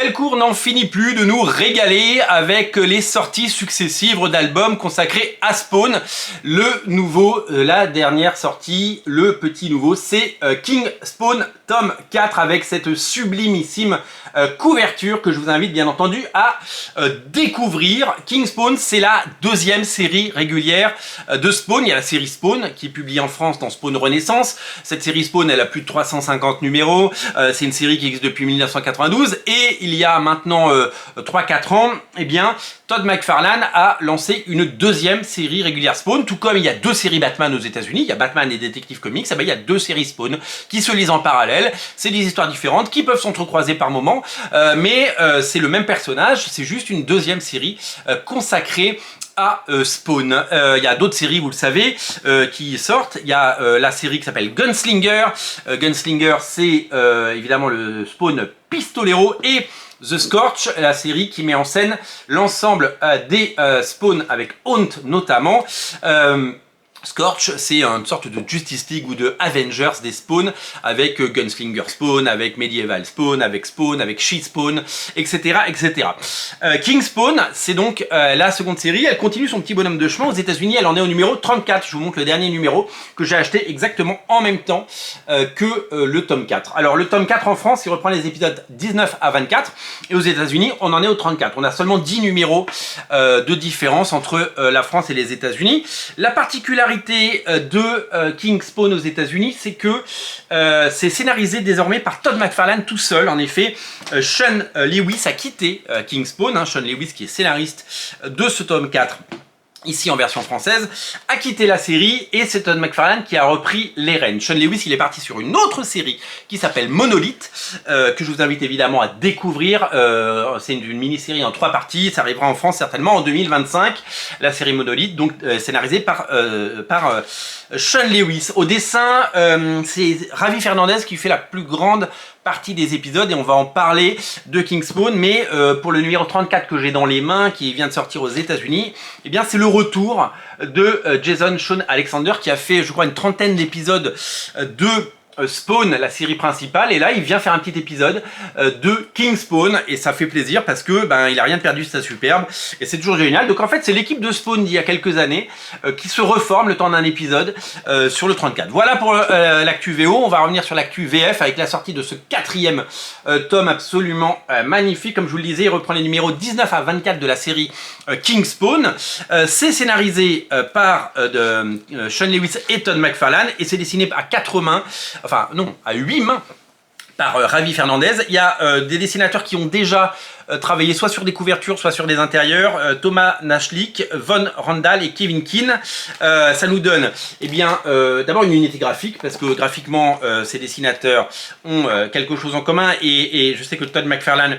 Delcourt n'en finit plus de nous régaler avec les sorties successives d'albums consacrés à Spawn. Le nouveau, la dernière sortie, le petit nouveau, c'est King Spawn tome 4 avec cette sublimissime couverture que je vous invite bien entendu à découvrir. King Spawn, c'est la deuxième série régulière de Spawn. Il y a la série Spawn qui est publiée en France dans Spawn Renaissance. Cette série Spawn, elle a plus de 350 numéros. C'est une série qui existe depuis 1992 et il y a maintenant 3-4 ans, eh bien, Todd McFarlane a lancé une deuxième série régulière Spawn, tout comme il y a deux séries Batman aux États-Unis, il y a Batman et Detective Comics, eh bien, il y a deux séries Spawn qui se lisent en parallèle. C'est des histoires différentes qui peuvent s'entrecroiser par moments, mais c'est le même personnage, c'est juste une deuxième série consacrée à Spawn. Il y a d'autres séries, vous le savez, qui sortent. Il y a la série qui s'appelle Gunslinger. Gunslinger, c'est évidemment le Spawn Pistolero, et The Scorch, la série qui met en scène l'ensemble des Spawn avec Haunt notamment. Scorch, c'est une sorte de Justice League ou de Avengers des Spawn, avec Gunslinger Spawn, avec Medieval Spawn, avec She Spawn, etc. etc. King Spawn, c'est donc la seconde série. Elle continue son petit bonhomme de chemin. Aux États-Unis, elle en est au numéro 34. Je vous montre le dernier numéro que j'ai acheté exactement en même temps que le tome 4. Alors, le tome 4 en France, il reprend les épisodes 19 à 24. Et aux États-Unis, on en est au 34. On a seulement 10 numéros de différence entre la France et les États-Unis. La particularité de King Spawn aux États-Unis, c'est que c'est scénarisé désormais par Todd McFarlane tout seul. En effet, Sean Lewis a quitté King Spawn, Sean Lewis qui est scénariste de ce tome 4. Ici en version française, a quitté la série et c'est Todd McFarlane qui a repris les rênes. Sean Lewis, il est parti sur une autre série qui s'appelle Monolith, que je vous invite évidemment à découvrir. C'est une mini-série en 3 parties, ça arrivera en France certainement en 2025, la série Monolith, donc scénarisée par Sean Lewis. Au dessin, c'est Ravi Fernandez qui fait la plus grande partie des épisodes et on va en parler de King Spawn, mais pour le numéro 34 que j'ai dans les mains, qui vient de sortir aux États-Unis, eh bien c'est le retour de Jason Shawn Alexander qui a fait, je crois, une trentaine d'épisodes de Spawn, la série principale, et là il vient faire un petit épisode de King Spawn et ça fait plaisir parce que il a rien perdu de sa superbe et c'est toujours génial. Donc en fait c'est l'équipe de Spawn d'il y a quelques années qui se reforme le temps d'un épisode sur le 34. Voilà pour l'actu VO. On va revenir sur l'actu VF avec la sortie de ce 4e tome absolument magnifique. Comme je vous le disais, il reprend les numéros 19 à 24 de la série King Spawn. C'est scénarisé par Sean Lewis et Todd McFarlane et c'est dessiné à 4 mains, enfin non, à 8 mains par Ravi Fernandez. Il y a des dessinateurs qui ont déjà travaillé soit sur des couvertures, soit sur des intérieurs, Thomas Nachlik, Von Randall et Kevin Keane. Ça nous donne eh bien, d'abord une unité graphique, parce que graphiquement, ces dessinateurs ont quelque chose en commun, et je sais que Todd McFarlane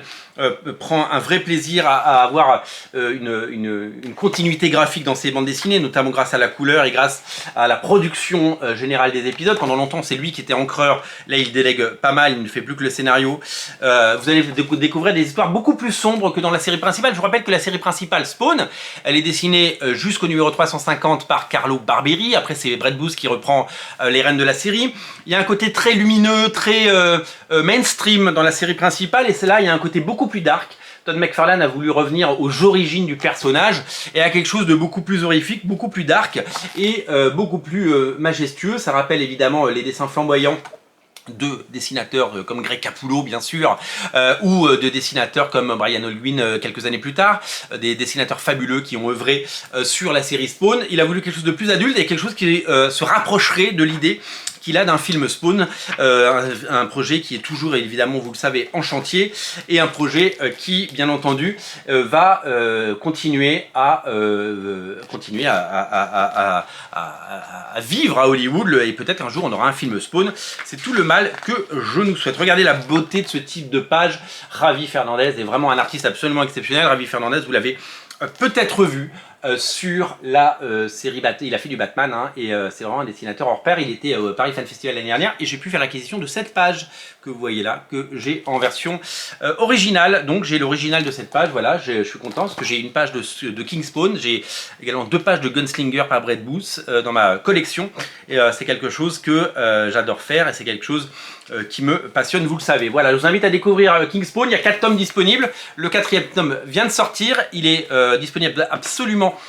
prend un vrai plaisir à avoir une continuité graphique dans ses bandes dessinées, notamment grâce à la couleur et grâce à la production générale des épisodes. Pendant longtemps, c'est lui qui était encreur. Là, il délègue pas mal, il ne fait plus que le scénario. Vous allez découvrir des histoires beaucoup plus sombres que dans la série principale. Je vous rappelle que la série principale, Spawn, elle est dessinée jusqu'au numéro 350 par Carlo Barberi. Après, c'est Brett Booth qui reprend les rênes de la série. Il y a un côté très lumineux, très mainstream dans la série principale, et c'est là, il y a un côté beaucoup plus dark. Todd McFarlane a voulu revenir aux origines du personnage et à quelque chose de beaucoup plus horrifique, beaucoup plus dark et beaucoup plus majestueux. Ça rappelle évidemment les dessins flamboyants de dessinateurs comme Greg Capullo bien sûr, ou de dessinateurs comme Brian Holguin quelques années plus tard, des dessinateurs fabuleux qui ont œuvré sur la série Spawn. Il a voulu quelque chose de plus adulte et quelque chose qui se rapprocherait de l'idée qu'il a d'un film Spawn, un projet qui est toujours évidemment, vous le savez, en chantier, et un projet qui, bien entendu, va continuer à vivre à Hollywood, et peut-être un jour on aura un film Spawn. C'est tout le mal que je nous souhaite. Regardez la beauté de ce type de page. Ravi Fernandez est vraiment un artiste absolument exceptionnel. Ravi Fernandez, vous l'avez peut-être vu sur la série Batman. Il a fait du Batman hein, et c'est vraiment un dessinateur hors pair. Il était au Paris Fan Festival l'année dernière et j'ai pu faire l'acquisition de cette page que vous voyez là, que j'ai en version originale. Donc j'ai l'original de cette page, voilà, je suis content parce que j'ai une page de King Spawn, j'ai également 2 pages de Gunslinger par Brett Booth dans ma collection et c'est quelque chose que j'adore faire et c'est quelque chose qui me passionne, vous le savez. Voilà, je vous invite à découvrir King Spawn, il y a 4 tomes disponibles, le 4e tome vient de sortir, il est disponible absolument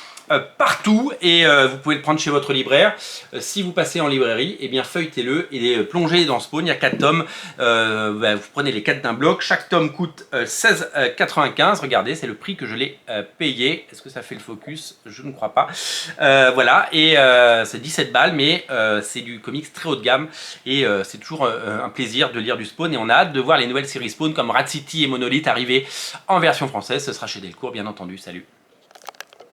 partout et vous pouvez le prendre chez votre libraire. Si vous passez en librairie, et bien feuilletez-le et plongez dans Spawn, il y a 4 tomes, vous prenez les 4 d'un bloc, chaque tome coûte 16,95 €, regardez c'est le prix que je l'ai payé, est-ce que ça fait le focus? Je ne crois pas. Voilà, et c'est 17 balles, mais c'est du comics très haut de gamme et c'est toujours un plaisir de lire du Spawn et on a hâte de voir les nouvelles séries Spawn comme Rat City et Monolith arriver en version française, ce sera chez Delcourt bien entendu, salut.